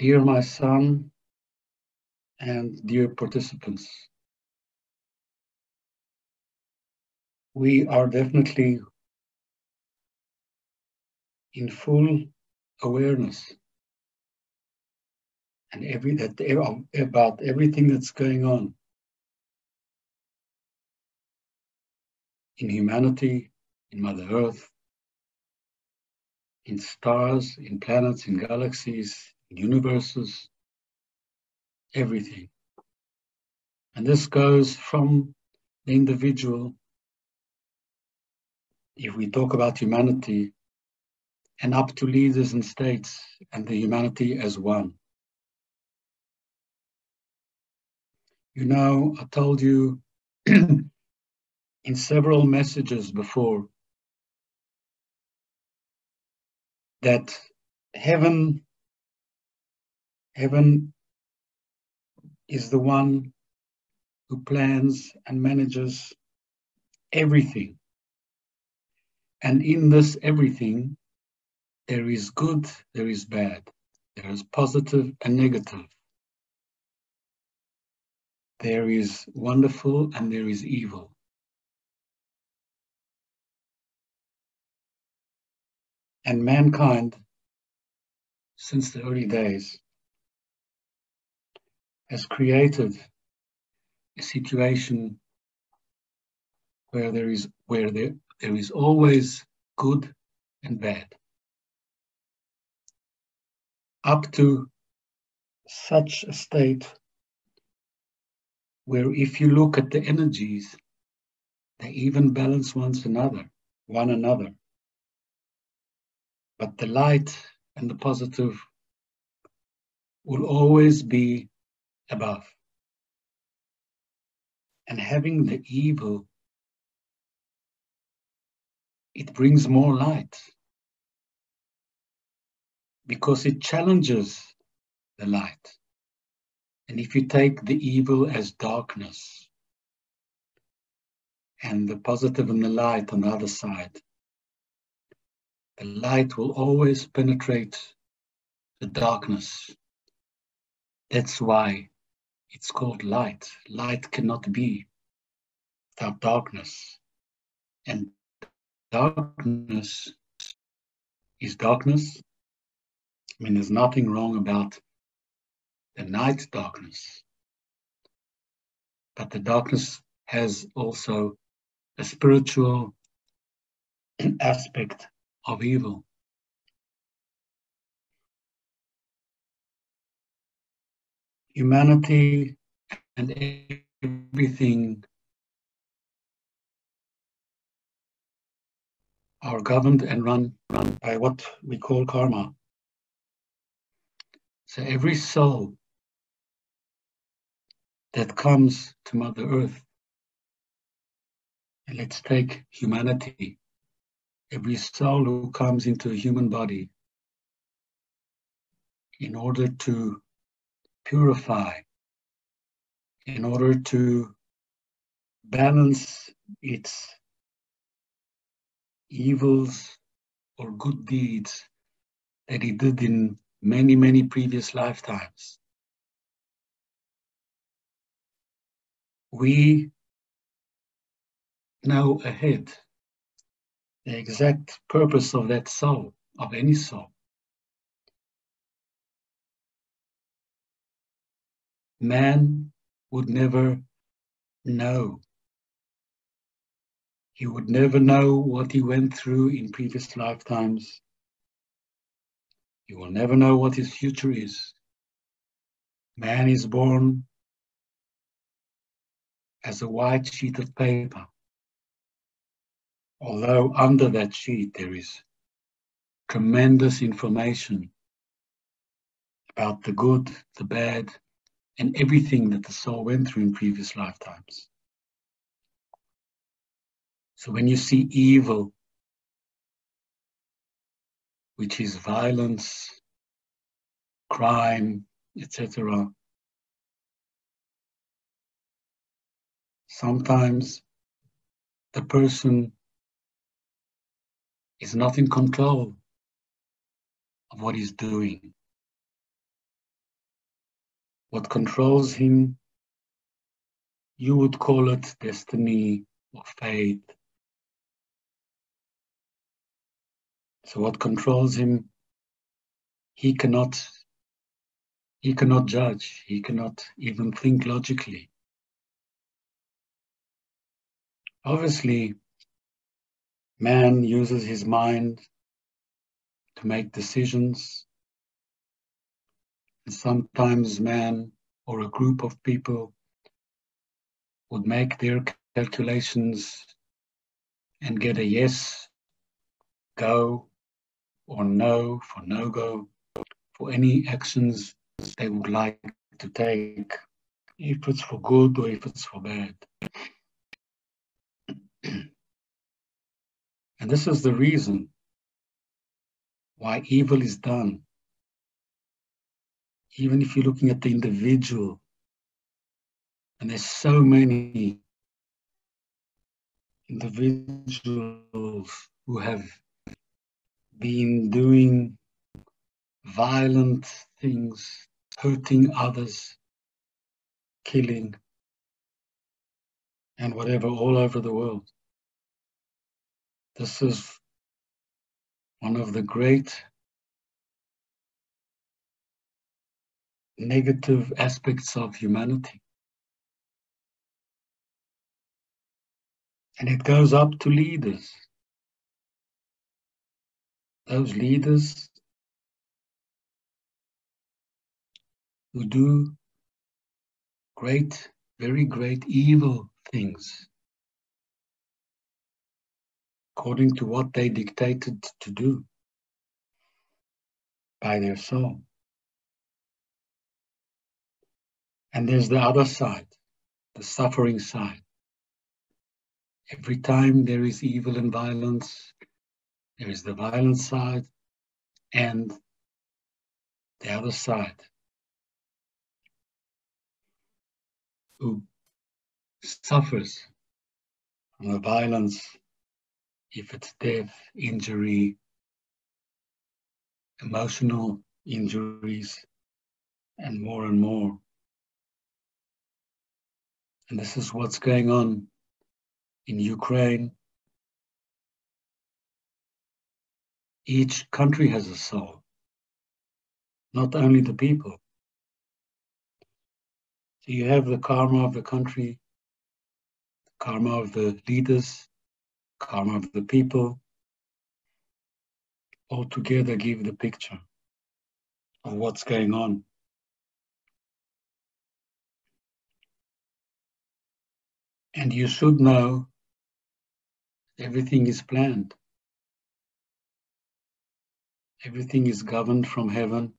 Dear my son and dear participants, we are definitely in full awareness and about everything that's going on in humanity, in Mother Earth, in stars, in planets, in galaxies, in universes, everything. And this goes from the individual, if we talk about humanity, and up to leaders and states and the humanity as one. You know, I told you in several messages before that heaven is the one who plans and manages everything. And in this everything, there is good, there is bad, there is positive and negative. There is wonderful and there is evil. And mankind, since the early days, has created a situation where there is always good and bad. Up to such a state where if you look at the energies, they even balance one another. But the light and the positive will always be above. And having the evil, it brings more light because it challenges the light. And if you take the evil as darkness and the positive and the light on the other side, the light will always penetrate the darkness. That's why it's called light. Light cannot be without darkness. And darkness is darkness. I mean, there's nothing wrong about the night darkness. But the darkness has also a spiritual aspect of evil. Humanity and everything are governed and run by what we call karma. So every soul that comes to Mother Earth, and let's take humanity, every soul who comes into a human body in order to purify, in order to balance its evils or good deeds that he did in many, many previous lifetimes. We know ahead the exact purpose of that soul, of any soul. Man would never know. He would never know what he went through in previous lifetimes. He will never know what his future is. Man is born as a white sheet of paper, although under that sheet there is tremendous information about the good, the bad, and everything that the soul went through in previous lifetimes. So when you see evil, which is violence, crime, etc., sometimes the person is not in control of what he's doing. What controls him, you would call it destiny or fate. So what controls him, he cannot judge, he cannot even think logically. Obviously, man uses his mind to make decisions, and sometimes man or a group of people would make their calculations and get a yes, go, or no for no-go for any actions they would like to take, if it's for good or if it's for bad. And this is the reason why evil is done. Even if you're looking at the individual, and there's so many individuals who have been doing violent things, hurting others, killing, and whatever, all over the world. This is one of the great negative aspects of humanity. And it goes up to leaders. Those leaders who do great, very great evil things according to what they dictated to do by their soul. And there's the other side, the suffering side. Every time there is evil and violence, there is the violent side and the other side, who suffers from the violence, if it's death, injury, emotional injuries, and more and more. And this is what's going on in Ukraine. Each country has a soul, not only the people. So you have the karma of the country, the karma of the leaders, karma of the people, all together give the picture of what's going on. And you should know everything is planned. Everything is governed from heaven.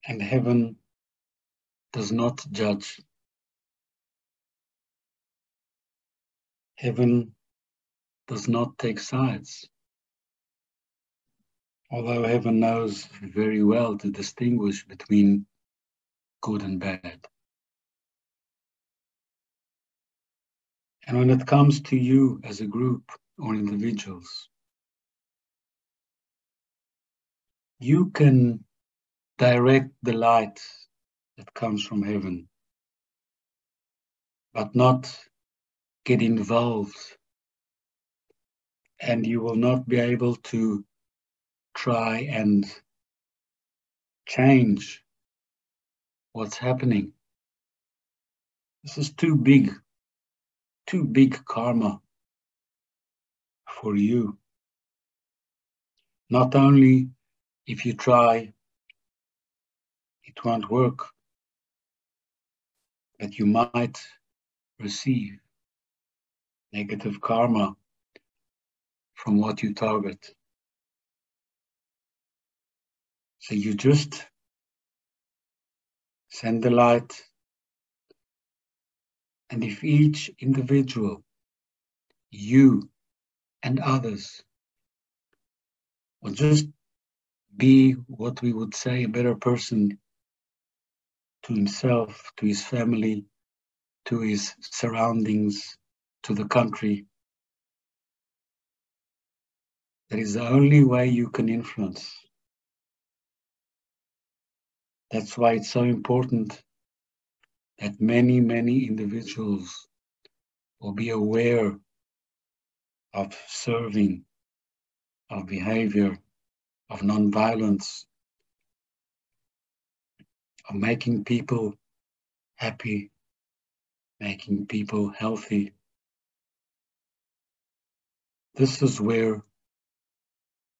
And heaven does not judge. Heaven does not take sides. Although heaven knows very well to distinguish between good and bad. And when it comes to you as a group or individuals, you can direct the light that comes from heaven, but not get involved, and you will not be able to try and change what's happening. This is too big karma for you. Not only if you try, it won't work, but you might receive negative karma from what you target. So you just send the light, and if each individual, you and others, will just be what we would say a better person to himself, to his family, to his surroundings, to the country, that is the only way you can influence. That's why it's so important that many, many individuals will be aware of serving, of behavior, of non-violence, of making people happy, making people healthy. This is where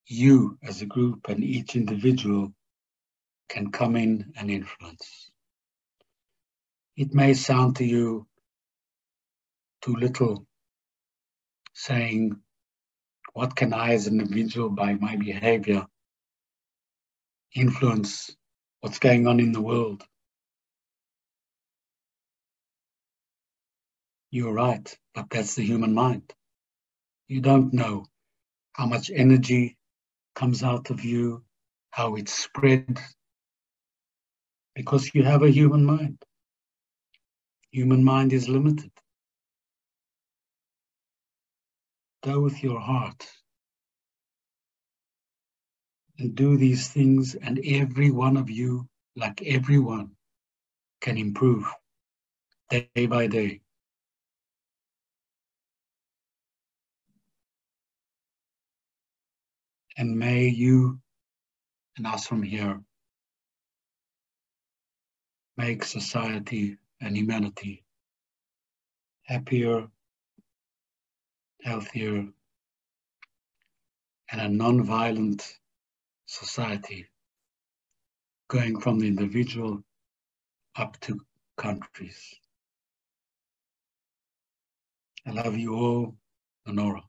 you as a group and each individual can come in and influence. It may sound to you too little, saying, what can I as an individual by my behavior influence what's going on in the world? You're right, but that's the human mind. You don't know how much energy comes out of you, how it's spread, because you have a human mind. Human mind is limited. Go with your heart and do these things, and every one of you, like everyone, can improve day by day. And may you and us from here make society and humanity happier, healthier, and a non-violent society, going from the individual up to countries. I love you all, Honora.